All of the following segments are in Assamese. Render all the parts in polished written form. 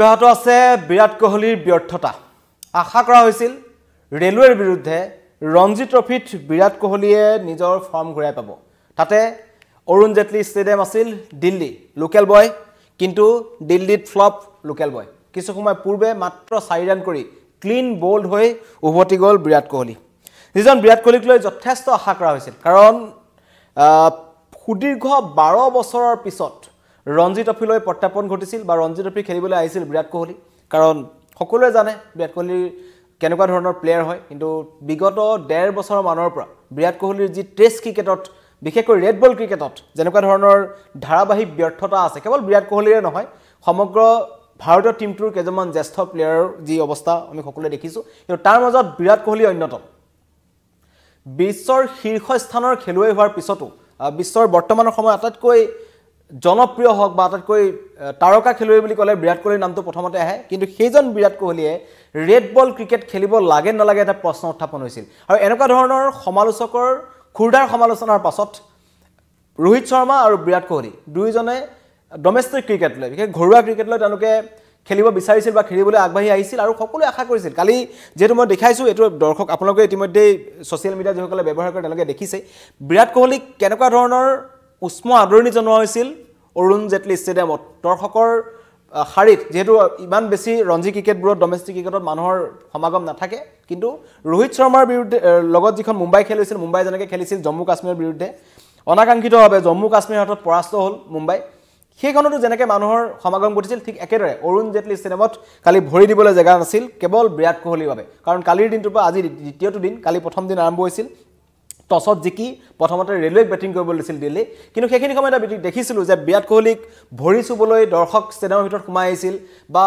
অব্যাহত আছে বিৰাট কোহলিৰ ব্যৰ্থতা আশা কৰা হৈছিল ৰেলৱেৰ বিৰুদ্ধে ৰঞ্জি ট্ৰফিত বিৰাট কোহলিয়ে নিজৰ ফৰ্ম ঘূৰাই পাব তাতে অৰুণ জেটলি ষ্টেডিয়াম আছিল দিল্লী লোকেল বয় কিন্তু দিল্লীত ফ্লপ লোকেল বয় কিছু সময় পূৰ্বে মাত্ৰ 4 ৰান কৰি ক্লিন বোল্ড হৈ উভতি গ'ল বিৰাট কোহলি যিজন বিৰাট কোহলিক লৈ যথেষ্ট আশা কৰা হৈছিল কাৰণ সুদীৰ্ঘ 12 বছৰৰ পিছত ৰঞ্জি ট্ৰফিলৈ প্ৰত্যাপন ঘটিছিল বা ৰঞ্জি ট্ৰফি খেলিবলৈ আহিছিল বিৰাট কোহলি কাৰণ সকলোৱে জানে বিৰাট কোহলি কেনেকুৱা ধৰণৰ প্লেয়াৰ হয় কিন্তু বিগত 1.5 বছৰৰ মানৰ পৰা বিৰাট কোহলিৰ যি টেষ্ট ক্ৰিকেটত বিশেষকৈ ৰেড বল ক্ৰিকেটত যেনেকুৱা ধৰণৰ ধাৰাবাহিক ব্যৰ্থতা আছে কেৱল বিৰাট কোহলিৰে নহয় সমগ্ৰ ভাৰতীয় টিমটোৰ কেইজনমান জ্যেষ্ঠ প্লেয়াৰৰ যি অৱস্থা আমি সকলোৱে দেখিছোঁ কিন্তু তাৰ মাজত বিৰাট কোহলি অন্যতম বিশ্বৰ শীৰ্ষস্থানৰ খেলুৱৈ হোৱাৰ পিছতো বিশ্বৰ বৰ্তমানৰ সময়ত আটাইতকৈ জনপ্ৰিয় হওক বা আটাইতকৈ তাৰকা খেলুৱৈ বুলি ক'লে বিৰাট কোহলিৰ নামটো প্ৰথমতে আহে কিন্তু সেইজন বিৰাট কোহলিয়ে ৰেড বল ক্ৰিকেট খেলিব লাগে নালাগে এটা প্ৰশ্ন উত্থাপন হৈছিল আৰু এনেকুৱা ধৰণৰ সমালোচকৰ খুৰদাৰ সমালোচনাৰ পাছত ৰোহিত শৰ্মা আৰু বিৰাট কোহলি দুইজনে ডমেষ্টিক ক্ৰিকেট লৈ বিশেষ ঘৰুৱা ক্ৰিকেট লৈ তেওঁলোকে খেলিব বিচাৰিছিল বা খেলিবলৈ আগবাঢ়ি আহিছিল আৰু সকলোৱে আশা কৰিছিল কালি যেটো মই দেখাইছো এটো দৰ্শক আপোনালোকে ইতিমধ্যে সোশ্যাল মিডিয়া যিসকলে ব্যৱহাৰ কৰে তেওঁলোকে দেখিছে বিৰাট কোহলিক কেনেকুৱা ধৰণৰ উষ্ম আদৰণি জনোৱা হৈছিল অৰুণ জেটলি ষ্টেডিয়ামত দৰ্শকৰ হাৰিত যেটো ইমান বেছি ৰঞ্জি ক্ৰিকেটবোৰত ডমেষ্টিক ক্ৰিকেটত মানুহৰ সমাগম নাথাকে কিন্তু ৰোহিত শৰ্মাৰ বিৰুদ্ধে লগত যিখন মুম্বাই খেল হৈছিল মুম্বাই যেনেকৈ খেলিছিল জম্মু কাশ্মীৰৰ বিৰুদ্ধে অনাকাংক্ষিতভাৱে জম্মু কাশ্মীৰৰ হাতত পৰাস্ত হ'ল মুম্বাই সেইখনতো যেনেকৈ মানুহৰ সমাগম ঘটিছিল ঠিক একেদৰে অৰুণ জেটলি ষ্টেডিয়ামত কালি ভৰি দিবলৈ জেগা নাছিল কেৱল বিৰাট কোহলিৰ বাবে কাৰণ কালিৰ দিনটোৰ পৰা আজি দ্বিতীয়টো দিন কালি প্ৰথম দিন আৰম্ভ হৈছিল টছত জিকি প্ৰথমতে ৰেলৱেক বেটিং কৰিবলৈ দিছিল দিল্লী কিন্তু সেইখিনি সময়ত দেখিছিলোঁ যে বিৰাট কোহলিক ভৰি চুবলৈ দৰ্শক ষ্টেডিয়ামৰ ভিতৰত সোমাই আহিছিল বা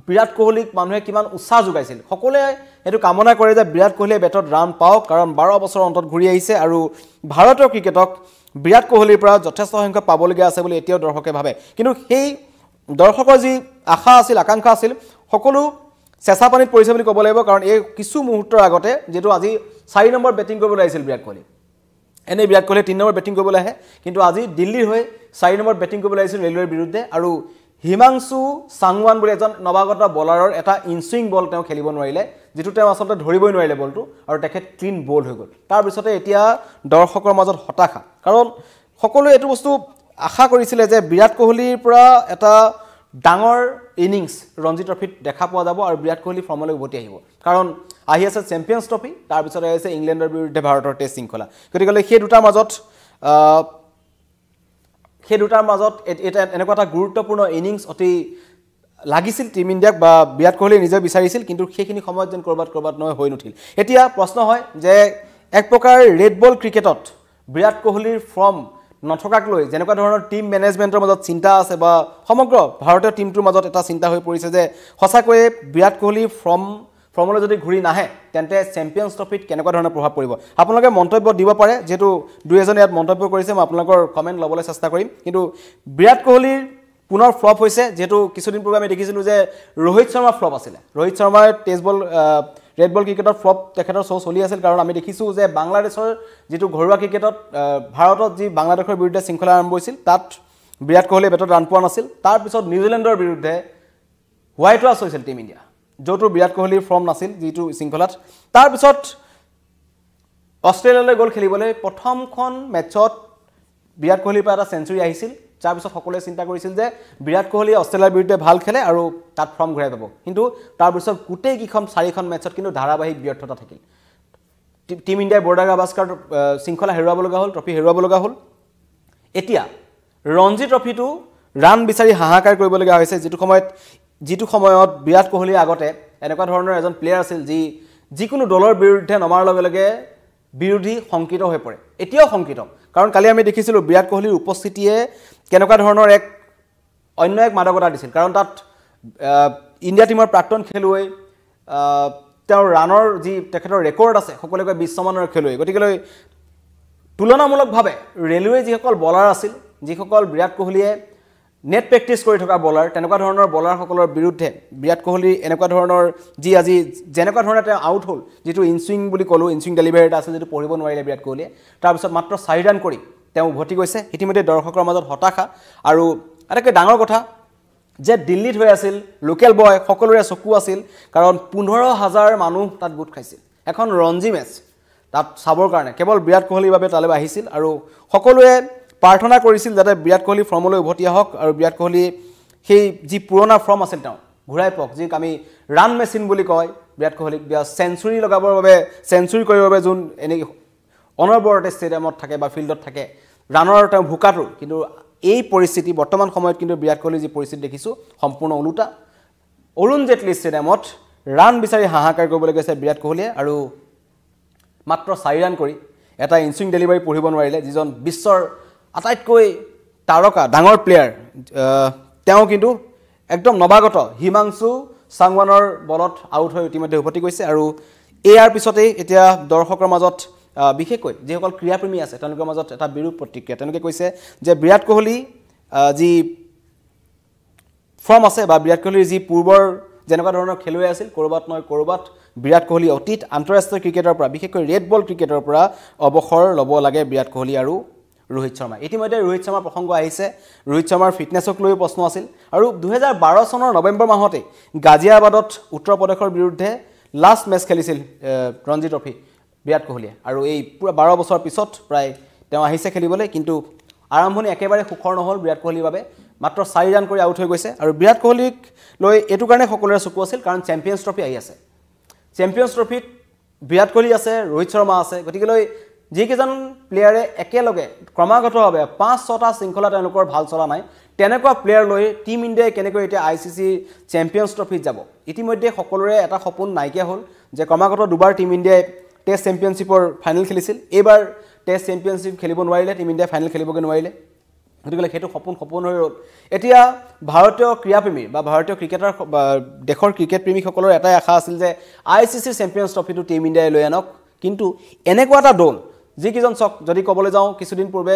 বিৰাট কোহলিক মানুহে কিমান উৎসাহ যোগাইছিল সকলোৱে এটো কামনা কৰে যে বিৰাট কোহলিয়ে বেটত ৰান পাওক কাৰণ 12 বছৰৰ অন্তত ঘূৰি আহিছে আৰু ভাৰতৰ ক্ৰিকেটক বিৰাট কোহলিৰ পৰা যথেষ্ট সংখ্যক পাবলগীয়া আছে বুলি এতিয়াও দৰ্শকে ভাবে কিন্তু সেই দৰ্শকৰ যি আশা আছিল আকাংক্ষা আছিল সকলো চেঁচা পানীত পৰিছে বুলি ক'ব লাগিব কাৰণ এই কিছু মুহূৰ্তৰ আগতে যেটো আজি 4 নম্বৰ বেটিং কৰিবলৈ আহিছিল বিৰাট কোহলি এনে বিৰাট কোহলি 3 নম্বৰ বেটিং কৰিবলৈ আহে কিন্তু আজি দিল্লীৰ হৈ 4 নম্বৰ বেটিং কৰিবলৈ আহিছিল ৰেলৱেৰ বিৰুদ্ধে আৰু হিমাংশু সাংৱান বুলি এজন নৱাগত বলাৰৰ এটা ইনসুইং বল তেওঁ খেলিব নোৱাৰিলে যেটো তেওঁ আসলতে ধৰিবই নোৱাৰিলে বলটো আৰু তেখেত ক্লিন বল হৈ গ'ল তাৰ পিছতে এতিয়া দৰ্শকৰ মাজত হতাশা কাৰণ সকলোৱে এটো বস্তু আশা কৰিছিল যে বিৰাট কোহলিৰ পৰা এটা ডাঙৰ ইনিংস ৰঞ্জি ট্ৰফিত দেখা পোৱা যাব আৰু বিৰাট কোহলি ফৰ্মলৈ উভতি আহিব কাৰণ আহি আছে চেম্পিয়ন্স ট্ৰফি তাৰ পিছত আহি আছে ইংলেণ্ডৰ বিৰুদ্ধে ভাৰতৰ টেষ্ট শৃংখলা গতিকে সেই দুটাৰ মাজত এটা এনেকুৱা এটা গুৰুত্বপূৰ্ণ ইনিংস অতি লাগিছিল টিম ইণ্ডিয়াক বা বিৰাট কোহলি নিজে বিচাৰিছিল কিন্তু সেইখিনি সময়ত যেন কৰবাত নহয় হৈ নুঠিল এতিয়া প্ৰশ্ন হয় যে এক প্ৰকাৰ ৰেড বল ক্ৰিকেটত বিৰাট কোহলিৰ ফৰ্ম নথকাক লৈ যেনেকুৱা ধৰণৰ টিম মেনেজমেণ্টৰ মাজত চিন্তা আছে বা সমগ্ৰ ভাৰতীয় টিমটোৰ মাজত এটা চিন্তা হৈ পৰিছে যে সঁচাকৈয়ে বিৰাট কোহলি ফৰ্মলৈ যদি ঘূৰি নাহে তেন্তে চেম্পিয়ন্স ট্ৰফিত কেনেকুৱা ধৰণৰ প্ৰভাৱ পৰিব আপোনালোকে মন্তব্য দিব পাৰে যেটো দুইজনে ইয়াত মন্তব্য কৰিছে মই আপোনালোকৰ কমেন্ট ল'বলৈ চেষ্টা কৰিম কিন্তু বিৰাট কোহলিৰ পুনৰ ফ্লপ হৈছে যেটো কিছুদিন পূৰ্বে আমি দেখিছিলোঁ যে ৰোহিত শৰ্মা ফ্লপ আছিল ৰোহিত শৰ্মাৰ টেষ্ট বল ৰেড বল ক্ৰিকেটৰ ফ্লপ তেখেতৰ শ্ব' চলি আছিল কাৰণ আমি দেখিছোঁ যে বাংলাদেশৰ যেটো ঘৰুৱা ক্ৰিকেটত ভাৰতত যি বাংলাদেশৰ বিৰুদ্ধে শৃংখলা আৰম্ভ হৈছিল তাত বিৰাট কোহলিয়ে বেটত ৰান পোৱা নাছিল তাৰ পিছত নিউজিলেণ্ডৰ বিৰুদ্ধে হোৱাইট ৱাছ হৈছিল টিম ইণ্ডিয়া য'টো বিৰাট কোহলিৰ ফৰ্ম নাছিল যিটো শৃংখলাত তাৰ পিছত অষ্ট্ৰেলিয়ালৈ গ'ল খেলিবলৈ প্ৰথমখন মেটছত বিৰাট কোহলিৰ পৰা এটা সেঞ্চুৰী আহিছিল তাৰ পিছত সকলোৱে চিন্তা কৰিছিল যে বিৰাট কোহলি অষ্ট্ৰেলিয়াৰ বিৰুদ্ধে ভাল খেলে আৰু তাত ফৰ্ম ঘূৰাই পাব কিন্তু তাৰ পিছত গোটেই কিখন 4খন মেটছত কিন্তু ধাৰাবাহিক ব্যৰ্থতা থাকিল টিম ইণ্ডিয়াৰ বৰ্ডাৰ গাভাস্কাৰ শৃংখলা হেৰুৱাব লগা হ'ল ট্ৰফি হেৰুৱাব লগা হ'ল এতিয়া ৰঞ্জি ট্ৰফিটো ৰান বিচাৰি হাহাকাৰ কৰিবলগীয়া হৈছে যিটো সময়ত বিৰাট কোহলি আগতে এনেকুৱা ধৰণৰ এজন প্লেয়াৰ আছিল যিকোনো দলৰ বিৰুদ্ধে নমাৰ লগে লগে বিৰোধী সংকিত হৈ পৰে এতিয়াও সংকিত কাৰণ কালি আমি দেখিছিলোঁ বিৰাট কোহলিৰ উপস্থিতিয়ে কেনেকুৱা ধৰণৰ অন্য এক মাদকতা দিছিল কাৰণ তাত ইণ্ডিয়া টিমৰ প্ৰাক্তন খেলুৱৈ তেওঁৰ ৰানৰ যি তেখেতৰ ৰেকৰ্ড আছে সকলোকে 20 মানৰ খেলুৱৈ গতিকে তুলনামূলকভাৱে ৰেলৱে যিসকল বলাৰ আছিল যিসকল বিৰাট কোহলিয়ে নেট প্ৰেক্টিছ কৰি থকা বলাৰ তেনেকুৱা ধৰণৰ বলাৰসকলৰ বিৰুদ্ধে বিৰাট কোহলি এনেকুৱা ধৰণৰ যি আজি যেনেকুৱা ধৰণে তেওঁ আউট হ'ল যিটো ইনসুইং বুলি ক'লো ইনসুইং ডেলিভাৰী এটা আছে যেটো পঢ়িব নোৱাৰিলে বিৰাট কোহলিয়ে তাৰ পিছত মাত্ৰ 4 ৰান কৰি তেওঁ উভতি গৈছে ইতিমধ্যে দৰ্শকৰ মাজত হতাশা আৰু আটাইতকৈ ডাঙৰ কথা যে দিল্লীত হৈ আছিল লোকেল বয় সকলোৰে চকু আছিল কাৰণ 15,000 মানুহ তাত গোট খাইছিল এখন ৰঞ্জি মেচ তাত চাবৰ কাৰণে কেৱল বিৰাট কোহলিৰ বাবে তালৈ আহিছিল আৰু সকলোৱে প্ৰাৰ্থনা কৰিছিল যাতে বিৰাট কোহলি ফৰ্মলৈ উভতি আহক আৰু বিৰাট কোহলি সেই যি পুৰণা ফৰ্ম আছিল তেওঁ ঘূৰাই পাওক যি আমি ৰান মেচিন বুলি কয় বিৰাট কোহলিক সেঞ্চুৰী লগাবৰ বাবে সেঞ্চুৰী কৰিবৰ বাবে যোন এনে অনবৰতে ষ্টেডিয়ামত থাকে বা ফিল্ডত থাকে ৰানৰ তেওঁ ভুকাটো কিন্তু এই পৰিস্থিতি বৰ্তমান সময়ত কিন্তু বিৰাট কোহলি যি পৰিস্থিতি দেখিছো সম্পূৰ্ণ ওলোটা অৰুণ জেটলি ষ্টেডিয়ামত ৰান বিচাৰি হাহাকাৰ কৰিবলৈ গৈছে বিৰাট কোহলিয়ে আৰু মাত্ৰ 4 ৰান কৰি এটা ইনসুইং ডেলিভাৰী পঢ়িব নোৱাৰিলে যিজন বিশ্বৰ আটাইতকৈ তাৰকা ডাঙৰ প্লেয়াৰ তেওঁ কিন্তু একদম নবাগত হিমাংশু সাংৱানৰ বলত আউট হৈ ইতিমধ্যে উভতি গৈছে আৰু এয়াৰ পিছতে এতিয়া দৰ্শকৰ মাজত বিশেষকৈ যিসকল ক্ৰীড়াপ্ৰেমী আছে তেওঁলোকৰ মাজত এটা বিৰূপ প্ৰতিক্ৰিয়া তেওঁলোকে কৈছে যে বিৰাট কোহলি যি ফৰ্ম আছে বা বিৰাট কোহলিৰ যি পূৰ্বৰ যেনেকুৱা ধৰণৰ খেলুৱৈ আছিল কৰবাত নহয় কৰবাত বিৰাট কোহলি অতীত আন্তঃৰাষ্ট্ৰীয় ক্ৰিকেটৰ পৰা বিশেষকৈ ৰেড বল ক্ৰিকেটৰ পৰা অৱসৰ ল'ব লাগে বিৰাট কোহলি আৰু ৰোহিত শৰ্মা ইতিমধ্যে ৰোহিত শৰ্মাৰ প্ৰসংগ আহিছে ৰোহিত শৰ্মাৰ ফিটনেছক লৈ প্ৰশ্ন আছিল আৰু 2012 চনৰ নৱেম্বৰ মাহতে গাজিয়াবাদত উত্তৰ প্ৰদেশৰ বিৰুদ্ধে লাষ্ট মেচ খেলিছিল ৰঞ্জি ট্ৰফি বিৰাট কোহলিয়ে আৰু এই পুৰা 12 বছৰ পিছত প্ৰায় তেওঁ আহিছে খেলিবলৈ কিন্তু আৰম্ভণি একেবাৰে সুখৰ নহল বিৰাট কোহলিৰ বাবে মাত্ৰ 4 ৰান কৰি আউট হৈ গৈছে আৰু বিৰাট কোহলিক লৈ এটো কাৰণে সকলোৰে চকু আছিল কাৰণ চেম্পিয়ন্স ট্ৰফি আহি আছে চেম্পিয়ন্স ট্ৰফিত বিৰাট কোহলি আছে ৰোহিত শৰ্মা আছে গতিকেলৈ যিকেইজন প্লেয়াৰে একেলগে ক্ৰমাগতভাৱে 5-6টা শৃংখলা তেওঁলোকৰ ভাল চলা নাই তেনেকুৱা প্লেয়াৰ লৈ টিম ইণ্ডিয়াই কেনেকৈ এতিয়া আইচিসি চেম্পিয়ন্স ট্ৰফিত যাব ইতিমধ্যে সকলোৰে এটা সপোন নাইকিয়া হ'ল যে ক্ৰমাগত দুবাৰ টিম ইণ্ডিয়াই টেষ্ট চেম্পিয়নশ্বিপৰ ফাইনেল খেলিছিল এইবাৰ টেষ্ট চেম্পিয়নশ্বিপ খেলিব নোৱাৰিলে টিম ইণ্ডিয়াই ফাইনেল খেলিবগৈ নোৱাৰিলে গতিকে সেইটো সপোন হৈ ৰ'ল এতিয়া ভাৰতীয় ক্ৰীড়াপ্ৰেমী বা ভাৰতীয় ক্ৰিকেটাৰ দেশৰ ক্ৰিকেট প্ৰেমীসকলৰ এটাই আশা আছিল যে আইচিসি চেম্পিয়ন্স ট্ৰফিটো টিম ইণ্ডিয়াই লৈ আনক কিন্তু এনেকুৱা এটা দল যিকেইজন চক যদি ক'বলৈ যাওঁ কিছুদিন পূৰ্বে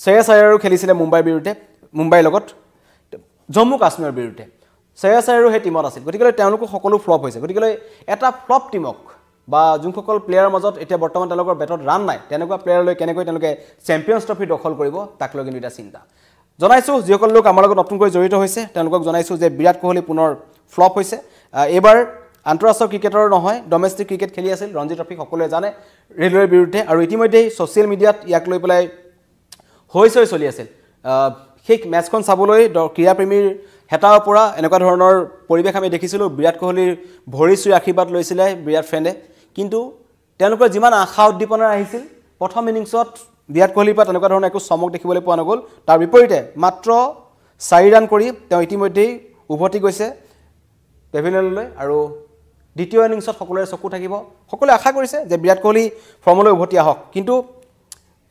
শ্ৰেয়াছ আয়াৰো খেলিছিলে মুম্বাইৰ বিৰুদ্ধে মুম্বাইৰ লগত জম্মু কাশ্মীৰৰ বিৰুদ্ধে শ্ৰেয়াছ আয়াৰো সেই টিমত আছিল গতিকে তেওঁলোক সকলো ফ্লপ হৈছে গতিকে এটা ফ্লপ টিমক বা যোনসকল প্লেয়াৰৰ মাজত এতিয়া বৰ্তমান তেওঁলোকৰ বেটত ৰান নাই তেনেকুৱা প্লেয়াৰ লৈ কেনেকৈ তেওঁলোকে চেম্পিয়ন্স ট্ৰফি দখল কৰিব তাক লৈ কিন্তু এটা চিন্তা জনাইছো যিসকল লোক আমাৰ লগত নতুনকৈ জড়িত হৈছে তেওঁলোকক জনাইছো যে বিৰাট কোহলি পুনৰ ফ্লপ হৈছে এইবাৰ আন্তঃৰাষ্ট্ৰীয় ক্ৰিকেটৰ নহয় ডমেষ্টিক ক্ৰিকেট খেলি আছিল ৰঞ্জি ট্ৰফি সকলোৱে জানে ৰেলৱেৰ বিৰুদ্ধে আৰু ইতিমধ্যে ছ'চিয়েল মিডিয়াত ইয়াক লৈ পেলাই হৈ চলি আছিল সেই মেচখন চাবলৈ ক্ৰীড়াপ্ৰেমীৰ হেতাৰ পৰা এনেকুৱা ধৰণৰ পৰিৱেশ আমি দেখিছিলোঁ বিৰাট কোহলিৰ ভৰি চুই আশীৰ্বাদ লৈছিলে বিৰাট ফ্ৰেণ্ডে কিন্তু তেওঁলোকৰ যিমান আশা উদ্দীপনা আহিছিল প্ৰথম ইনিংছত বিৰাট কোহলিৰ পৰা তেনেকুৱা ধৰণৰ একো চমক দেখিবলৈ পোৱা নগ'ল তাৰ বিপৰীতে মাত্ৰ 4 ৰান কৰি তেওঁ ইতিমধ্যেই উভতি গৈছে পেভিলিয়নলৈ আৰু দ্বিতীয় ইনিংছত সকলোৰে চকু থাকিব সকলোৱে আশা কৰিছে যে বিৰাট কোহলি ফৰ্মলৈ উভতি আহক কিন্তু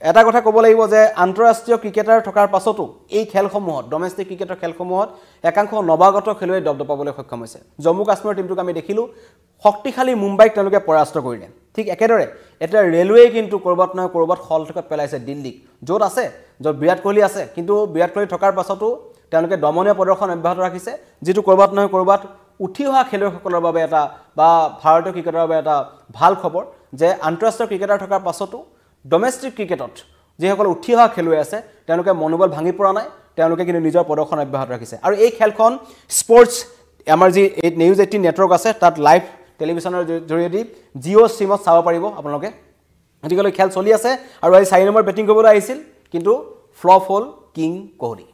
এটা কথা ক'ব লাগিব যে আন্তঃৰাষ্ট্ৰীয় ক্ৰিকেটাৰ থকাৰ পাছতো এই খেলসমূহত ডমেষ্টিক ক্ৰিকেটৰ খেলসমূহত একাংশ নৱাগত খেলুৱৈ দপদপাবলৈ সক্ষম হৈছে জম্মু কাশ্মীৰৰ টিমটোক আমি দেখিলোঁ শক্তিশালী মুম্বাইক তেওঁলোকে পৰাস্ত কৰিলে ঠিক একেদৰে এটা ৰেলৱে কিন্তু কৰবাত নহয় কৰবাত হলঠকত পেলাইছে দিল্লীক য'ত আছে য'ত বিৰাট কোহলি আছে কিন্তু বিৰাট কোহলি থকাৰ পাছতো তেওঁলোকে দমনীয় প্ৰদৰ্শন অব্যাহত ৰাখিছে যিটো কৰবাত নহয় কৰবাত উঠি অহা খেলুৱৈসকলৰ বাবে এটা বা ভাৰতীয় ক্ৰিকেটৰ বাবে এটা ভাল খবৰ যে আন্তঃৰাষ্ট্ৰীয় ক্ৰিকেটাৰ থকাৰ পাছতো ডমেষ্টিক ক্ৰিকেটত যিসকল উঠি অহা খেলুৱৈ আছে তেওঁলোকে মনোবল ভাঙি পৰা নাই তেওঁলোকে কিন্তু নিজৰ প্ৰদৰ্শন অব্যাহত ৰাখিছে আৰু এই খেলখন স্পৰ্টছ আমাৰ যি নিউজ 18 নেটৱৰ্ক আছে তাত লাইভ টেলিভিছনৰ জৰিয়তে জিঅ' ষ্ট্ৰীমত চাব পাৰিব আপোনালোকে গতিকে খেল চলি আছে আৰু আজি 4 নম্বৰ বেটিং কৰিবলৈ আহিছিল কিন্তু ফ্লপ হ'ল কিং কোহলি